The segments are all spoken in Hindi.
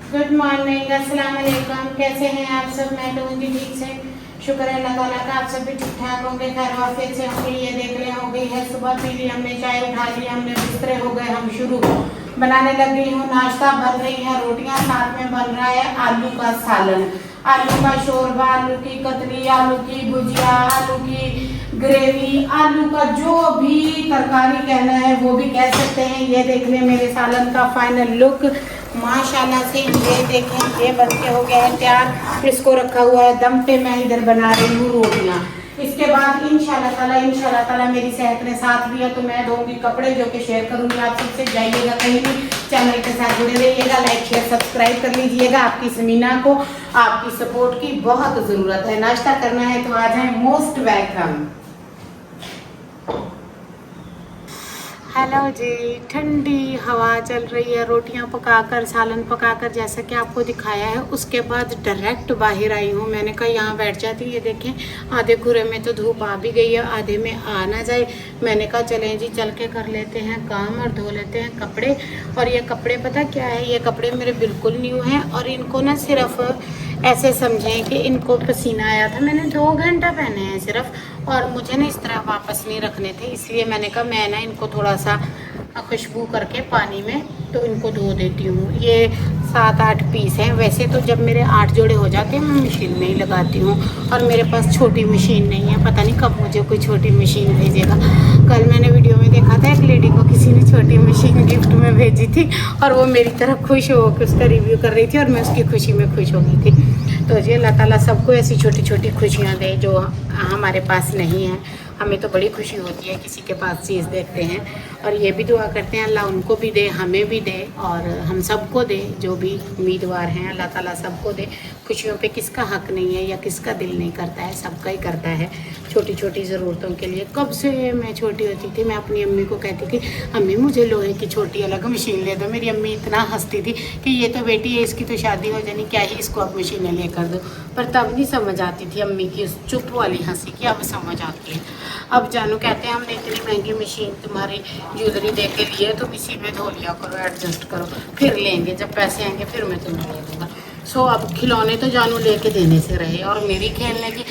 गुड मॉर्निंग, अस्सलाम वालेकुम। कैसे हैं आप सब? मैं कहूँगी ठीक से। शुक्र है अल्लाह ताला का, आप सब भी ठीक ठाक होंगे, खैर वाफियत से होंगे। ये देख रहे हो गई है सुबह, पी ली हमने चाय, उठा ली हमने बिस्तरे, हो गए हम शुरू। बनाने लग गई हूँ, नाश्ता बन रही है रोटियाँ, साथ में बन रहा है आलू का सालन, आलू का शोरबा, आलू की कतली, आलू की भुजिया, आलू की ग्रेवी, आलू का जो भी तरकारी कहना है वो भी कह सकते हैं। ये देख लें मेरे सालन का फाइनल लुक माशाल्लाह से। ये देखें, ये बन के हो गया है तैयार। इसको रखा हुआ है दम पे, मैं इधर बना रही हूँ रोटियाँ। इसके बाद इंशाल्लाह ताला मेरी सेहत ने साथ दिया तो मैं धोऊंगी कपड़े, जो कि शेयर करूंगी आप सबसे। जाइएगा कहीं भी, चैनल के साथ जुड़े रहिएगा, लाइक शेयर सब्सक्राइब कर लीजिएगा। आपकी समीना को आपकी सपोर्ट की बहुत ज़रूरत है। नाश्ता करना है तो आ जाए, मोस्ट वेलकम। हेलो जी, ठंडी हवा चल रही है, रोटियां पकाकर, सालन पकाकर, जैसा कि आपको दिखाया है। उसके बाद डायरेक्ट बाहर आई हूँ। मैंने कहा यहाँ बैठ जाती। ये देखें, आधे घुरे में तो धूप आ भी गई है, आधे में आ ना जाए। मैंने कहा चलें जी, चल के कर लेते हैं काम और धो लेते हैं कपड़े। और ये कपड़े पता क्या है, ये कपड़े मेरे बिल्कुल न्यू हैं और इनको ना सिर्फ ऐसे समझें कि इनको पसीना आया था, मैंने 2 घंटा पहने हैं सिर्फ, और मुझे ना इस तरह वापस नहीं रखने थे। इसलिए मैंने कहा मैं ना इनको थोड़ा सा खुशबू करके पानी में तो इनको धो देती हूँ। ये 7-8 पीस हैं। वैसे तो जब मेरे 8 जोड़े हो जाते हैं मैं मशीन नहीं लगाती हूँ, और मेरे पास छोटी मशीन नहीं है। पता नहीं कब मुझे कोई छोटी मशीन भेजेगा। कल मैंने वीडियो में देखा था एक लेडी को किसी ने छोटी मशीन गिफ्ट में भेजी थी, और वो मेरी तरफ खुश हो के उसका रिव्यू कर रही थी, और मैं उसकी खुशी में खुश हो गई थी। तो जी अल्लाह ताला सबको ऐसी छोटी छोटी खुशियाँ दे जो हमारे पास नहीं है। हमें तो बड़ी खुशी होती है किसी के पास चीज़ देखते हैं, और ये भी दुआ करते हैं अल्लाह उनको भी दे, हमें भी दे, और हम सबको दे। जो भी उम्मीदवार हैं अल्लाह ताला सबको दे। खुशियों पे किसका हक नहीं है या किसका दिल नहीं करता है, सबका ही करता है छोटी छोटी ज़रूरतों के लिए। कब से मैं छोटी होती थी मैं अपनी अम्मी को कहती थी, अम्मी मुझे लोहे की छोटी अलग मशीन ले दो। मेरी अम्मी इतना हंसती थी कि ये तो बेटी है, इसकी तो शादी हो जानी, क्या ही इसको अब मशीनें ले कर दो। पर तब नहीं समझ आती थी अम्मी की उस चुप वाली हंसी की, अब समझ आती है। अब जानू कहते हैं हमने इतनी महंगी मशीन तुम्हारी ज्वेलरी दे के लिए, तुम इसी में धो लिया करो, एडजस्ट करो, फिर लेंगे, जब पैसे आएंगे फिर मैं तुम्हें ले दूँगा। सो अब खिलौने तो जानू लेके देने से रहे, और मेरी खेलने की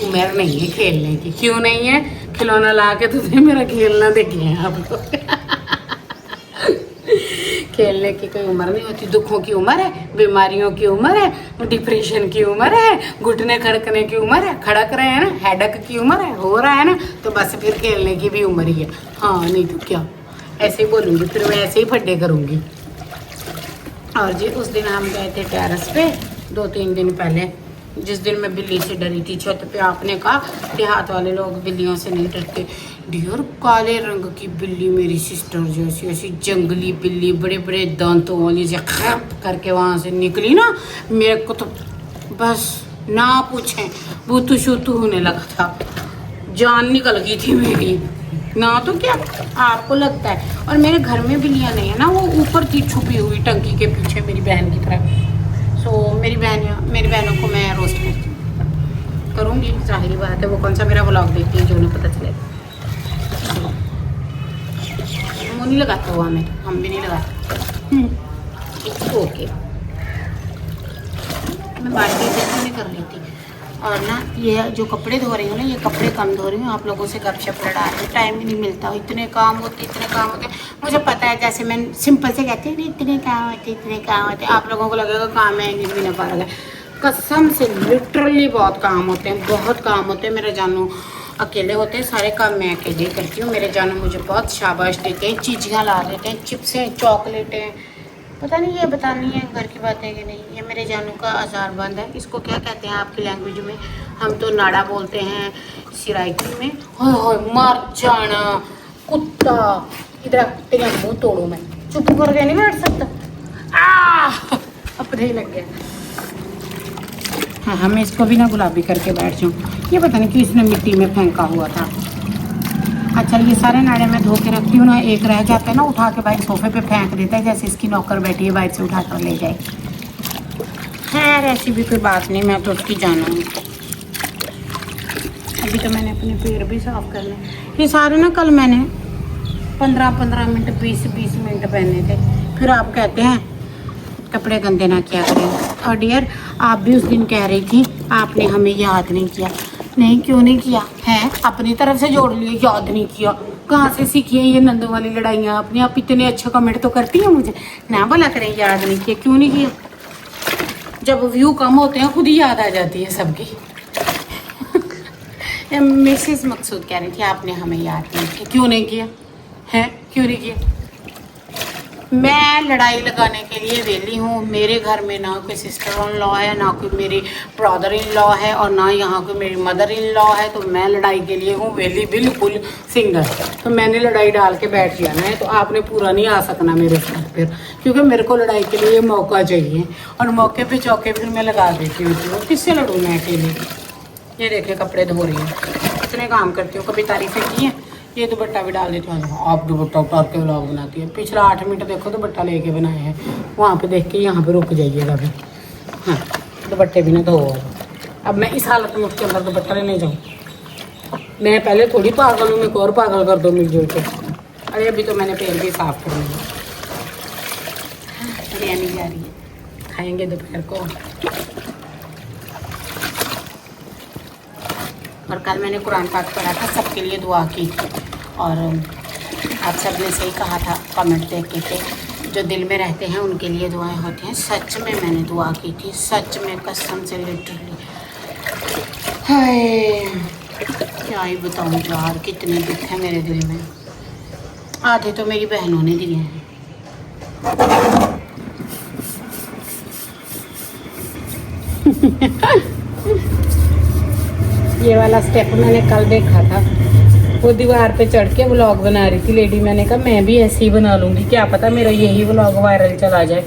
उम्र नहीं है खेलने की। क्यों नहीं है? खिलौना ला के तुझे मेरा खेलना देखिए आप लोग। खेलने की कोई उम्र नहीं होती। दुखों की उम्र है, बीमारियों की उम्र है, डिप्रेशन की उम्र है, घुटने खड़कने की उम्र है, खड़क रहे हैं ना, हेडक की उम्र है, हो रहा है ना, तो बस फिर खेलने की भी उम्र ही है। हाँ नहीं तो क्या, ऐसे ही बोलूँगी, फिर मैं ऐसे ही फड्डे करूँगी। और जी उस दिन हम गए थे टेरेस पे 2-3 दिन पहले, जिस दिन मैं बिल्ली से डरी थी छत पे। आपने कहा देहात वाले लोग बिल्लियों से नहीं डरते। डियर, काले रंग की बिल्ली, मेरी सिस्टर जैसी, ऐसी जंगली बिल्ली, बड़े बड़े दांतों वाली से खप करके वहाँ से निकली ना, मेरे को तो बस ना पूछें, बूतू शूतू होने लगा था, जान निकल गई थी मेरी। ना तो क्या आपको लगता है? और मेरे घर में बिल्लियाँ नहीं है ना, वो ऊपर थी छुपी हुई टंकी के पीछे मेरी बहन की तरह। सो मेरी बहनों को मैं रोस्ट करूँगी, जाहिर बात है। वो कौन सा मेरा व्लॉग देखती है जो उन्हें पता चले। मुँह नहीं लगाता हुआ हमें, हम भी नहीं लगाते। ओके, मैं बाल्टी से नहीं कर रही थी। और ना ये जो कपड़े धो रही हूँ ना, ये कपड़े कम धो रही हूँ, आप लोगों से गपशप लड़ा रही हूँ। टाइम ही नहीं मिलता, इतने काम होते मुझे पता है। जैसे मैं सिंपल से कहती हूँ इतने काम होते, आप लोगों को लगेगा काम है इंग्लिश भी ना पा रहा है। कसम से लिटरली बहुत काम होते हैं, बहुत काम होते हैं। मेरे जानू अकेले होते हैं, सारे काम मैं अकेले करती हूँ। मेरे जानू मुझे बहुत शाबाश देते हैं, चीज़ियाँ ला देते हैं, चिप्सें, चॉकलेटें, पता नहीं ये बतानी है घर की बात है कि नहीं। ये मेरे जानू का अचार बंद है, इसको क्या कहते हैं आपकी लैंग्वेज में? हम तो नाड़ा बोलते हैं सिराइकी में। हाय हाय मर जाना कुत्ता, इधर तेरा मुंह तोड़ू मैं, चुप करके नहीं बैठ सकता। अपने ही लग गया। हाँ, मैं इसको भी ना गुलाबी करके बैठ जाऊँ। ये पता नहीं क्यों इसने मिट्टी में फेंका हुआ था। अच्छा, ये सारे नाड़े मैं धो के रखती हूँ ना, एक रह जाता है ना, उठा के भाई सोफे पे फेंक देता है, जैसे इसकी नौकर बैठी है बाइक से उठा कर ले जाए। खैर ऐसी भी कोई बात नहीं, मैं तो उसकी जाना हूँ। अभी तो मैंने अपने पैर भी साफ करने। ये सारे ना कल मैंने 15-15 मिनट 20-20 मिनट पहने थे। फिर आप कहते हैं कपड़े गंदे ना किया करें। और डियर, आप भी उस दिन कह रही थी आपने हमें याद नहीं किया। नहीं, क्यों नहीं किया है? अपनी तरफ से जोड़ लिए, याद नहीं किया। कहाँ से सीखी है ये नंदों वाली लड़ाइयाँ अपनी? आप इतने अच्छे कमेंट तो करती हैं मुझे, ना भला करें याद नहीं किया। क्यों नहीं किया? जब व्यू कम होते हैं खुद ही याद आ जाती है सबकी। मिसेस मकसूद कह रही थी आपने हमें याद नहीं किया। क्यों नहीं किया है? क्यों नहीं किया? मैं लड़ाई लगाने के लिए वेली हूँ। मेरे घर में ना कोई सिस्टर इन लॉ है, ना कोई मेरी ब्रदर इन लॉ है, और ना यहाँ कोई मेरी मदर इन लॉ है। तो मैं लड़ाई के लिए हूँ वेली, बिल्कुल सिंगल। तो मैंने लड़ाई डाल के बैठ जाना है। तो आपने पूरा नहीं आ सकना मेरे साथ फिर, क्योंकि मेरे को लड़ाई के लिए मौका चाहिए, और मौके पे चौके फिर मैं लगा देती हूँ। तो किससे लड़ूँ मैं अकेले? ये देखिए कपड़े धो रही हूँ, इतने काम करती हूँ, कभी तारीफें की हैं। ये दुपट्टा भी डाल देती हूँ। आप दुपट्टा उतार के व्लॉग बनाती है। पिछला 8 मिनट देखो दुपट्टा लेके बनाए हैं, वहाँ पे देख के यहाँ पे रुक जाइएगा अभी। हाँ, दुपट्टे भी ना धो। अब मैं इस हालत में उसके अंदर दुपट्टा लेने जाऊँ? मैं पहले थोड़ी पागल हूँ, मैं और पागल कर दो मिलजुल के। अरे अभी तो मैंने पेड़ भी साफ कर लिया। बिरयानी जा रही है, खाएँगे दोपहर को। और कल मैंने कुरान पाक पढ़ा था, सबके लिए दुआ की थी। और आप सब ने सही कहा था कमेंट देख के, जो दिल में रहते हैं उनके लिए दुआएं होती हैं। सच में मैंने दुआ की थी, सच में, कसम से, लिटरली। हाय, क्या ही बताऊँ यार, कितने दुख है मेरे दिल में। आधे तो मेरी बहनों ने दिए हैं। ये वाला स्टेप मैंने कल देखा था, वो दीवार पे चढ़ के व्लॉग बना रही थी लेडी। मैंने कहा मैं भी ऐसे ही बना लूँगी, क्या पता मेरा यही व्लॉग वायरल चला जाए,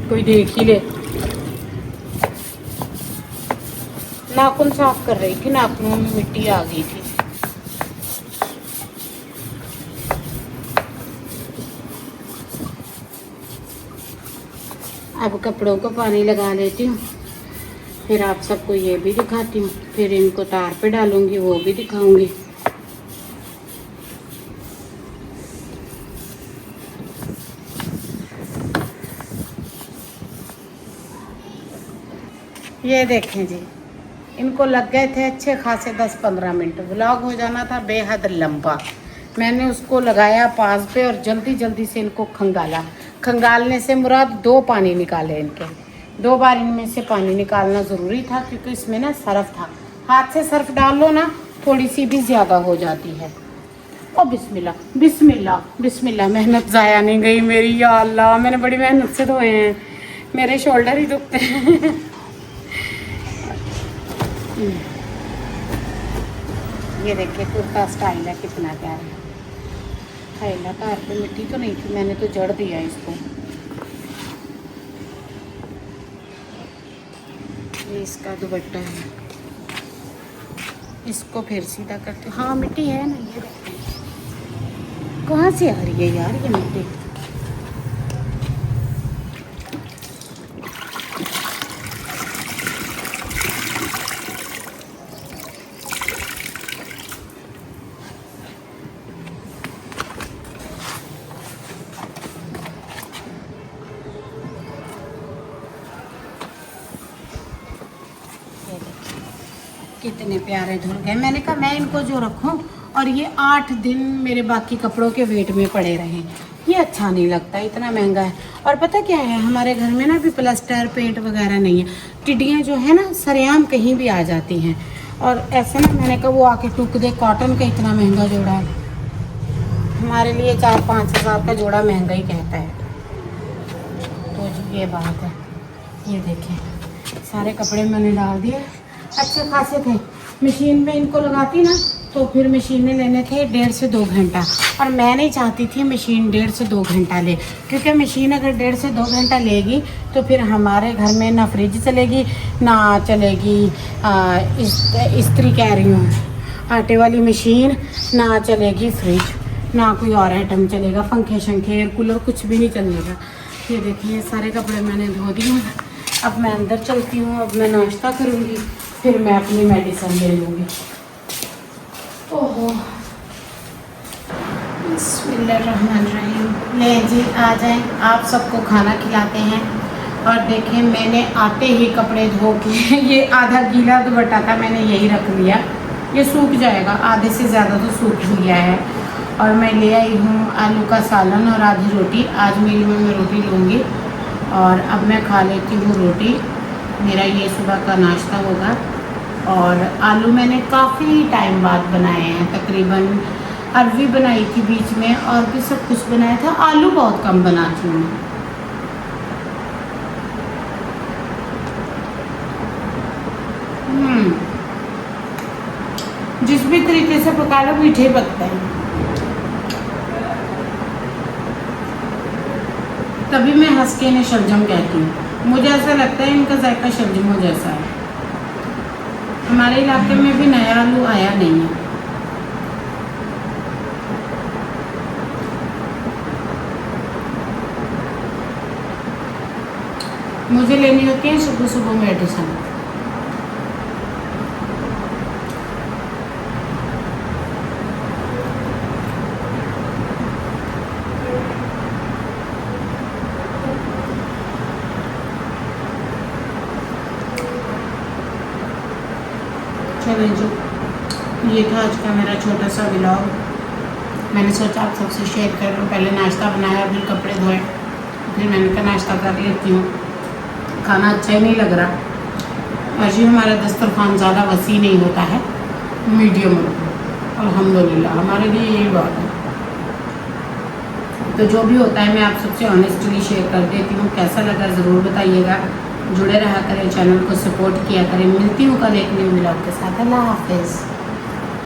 कोई देख ही ले। नाखून साफ कर रही थी, नाखूनों में मिट्टी आ गई थी। अब कपड़ों को पानी लगा लेती हूँ, फिर आप सबको ये भी दिखाती हूँ, फिर इनको तार पे डालूंगी, वो भी दिखाऊंगी। ये देखें जी, इनको लग गए थे अच्छे खासे 10-15 मिनट। व्लॉग हो जाना था बेहद लंबा। मैंने उसको लगाया पास पे और जल्दी जल्दी से इनको खंगाला। खंगालने से मुराद 2 पानी निकाले इनके। 2 बार इनमें से पानी निकालना ज़रूरी था, क्योंकि इसमें ना सर्फ था। हाथ से सर्फ डाल लो ना, थोड़ी सी भी ज़्यादा हो जाती है। ओ बिस्मिल्लाह बिस्मिल्लाह बिस्मिल्लाह, मेहनत ज़ाया नहीं गई मेरी। या अल्लाह, मैंने बड़ी मेहनत से धोए हैं, मेरे शोल्डर ही दुखते हैं। ये देखिए कुर्ता स्टाइल है, कितना प्यारा है। ना तार पे मिट्टी तो नहीं थी, मैंने तो जड़ दिया इसको। ये इसका दुपट्टा है, इसको फिर सीधा करते। हाँ मिट्टी है ना, ये देखते हैं कहाँ से आ रही है यार ये मिट्टी। कितने प्यारे धुल गए। मैंने कहा मैं इनको जो रखूं और ये 8 दिन मेरे बाकी कपड़ों के वेट में पड़े रहें, ये अच्छा नहीं लगता, इतना महंगा है। और पता क्या है, हमारे घर में ना अभी प्लास्टर पेंट वगैरह नहीं है। टिड्डियाँ जो है ना सरेआम कहीं भी आ जाती हैं, और ऐसे ना मैंने कहा वो आके टूक दे। कॉटन का इतना महंगा जोड़ा है, हमारे लिए 4-5 हज़ार का जोड़ा महंगा ही कहता है। तो जी ये बात है। ये देखें सारे कपड़े मैंने डाल दिए, अच्छे खासे थे। मशीन में इनको लगाती ना तो फिर मशीन में लेने थे 1.5 से 2 घंटा, और मैं नहीं चाहती थी मशीन 1.5 से 2 घंटा ले, क्योंकि मशीन अगर 1.5 से 2 घंटा लेगी तो फिर हमारे घर में ना फ्रिज चलेगी, ना चलेगी इस्त्री कह रही हूँ आटे वाली मशीन, ना चलेगी फ्रिज, ना कोई और आइटम चलेगा, पंखे शंखे एयर कूलर कुछ भी नहीं चलेगा। ये देखिए सारे कपड़े मैंने धो दिए। अब मैं अंदर चलती हूँ, अब मैं नाश्ता करूँगी, फिर मैं अपनी मेडिसिन ले लूँगी। ओहो बिस्मिल्लाहिर्रहमानिर्रहीम। ले जी आ जाएं, आप सबको खाना खिलाते हैं। और देखें मैंने आते ही कपड़े धो के ये आधा गीला दुपट्टा था, मैंने यही रख लिया, ये सूख जाएगा, आधे से ज़्यादा तो सूख ही गया है। और मैं ले आई हूँ आलू का सालन और आधी रोटी। आज मेरी मैं रोटी लूँगी और अब मैं खा लेती हूँ रोटी। मेरा ये सुबह का नाश्ता होगा। और आलू मैंने काफ़ी टाइम बाद बनाए हैं, तकरीबन अरवी बनाई थी बीच में और भी सब कुछ बनाया था। आलू बहुत कम बनाती हूँ। जिस भी तरीके से पका लो मीठे पकते हैं। तभी मैं हंस के इन्हें शलजम कहती हूँ। मुझे ऐसा लगता है इनका जायका शलजमों जैसा है। हमारे इलाके में भी नया आलू आया नहीं है। मुझे लेनी होती है सुबह सुबह मेडिसिन। चलें जी, ये था आज का मेरा छोटा सा व्लॉग। मैंने सोचा आप सबसे शेयर कर लूँ। पहले नाश्ता बनाया, फिर कपड़े धोए, फिर मैंने कहा नाश्ता कर लेती हूँ। खाना अच्छा ही नहीं लग रहा। वैसे हमारा दस्तरखान ज़्यादा वसी नहीं होता है, मीडियम होता है। अल्हम्दुलिल्लाह हमारे लिए यही बात है। तो जो भी होता है मैं आप सबसे ऑनेस्टली शेयर कर देती हूँ। कैसा लगा ज़रूर बताइएगा। जुड़े रहा करें, चैनल को सपोर्ट किया करें। मिलती हूँ कल एक न्यू व्लॉग के साथ। अल्लाह हाफिज़।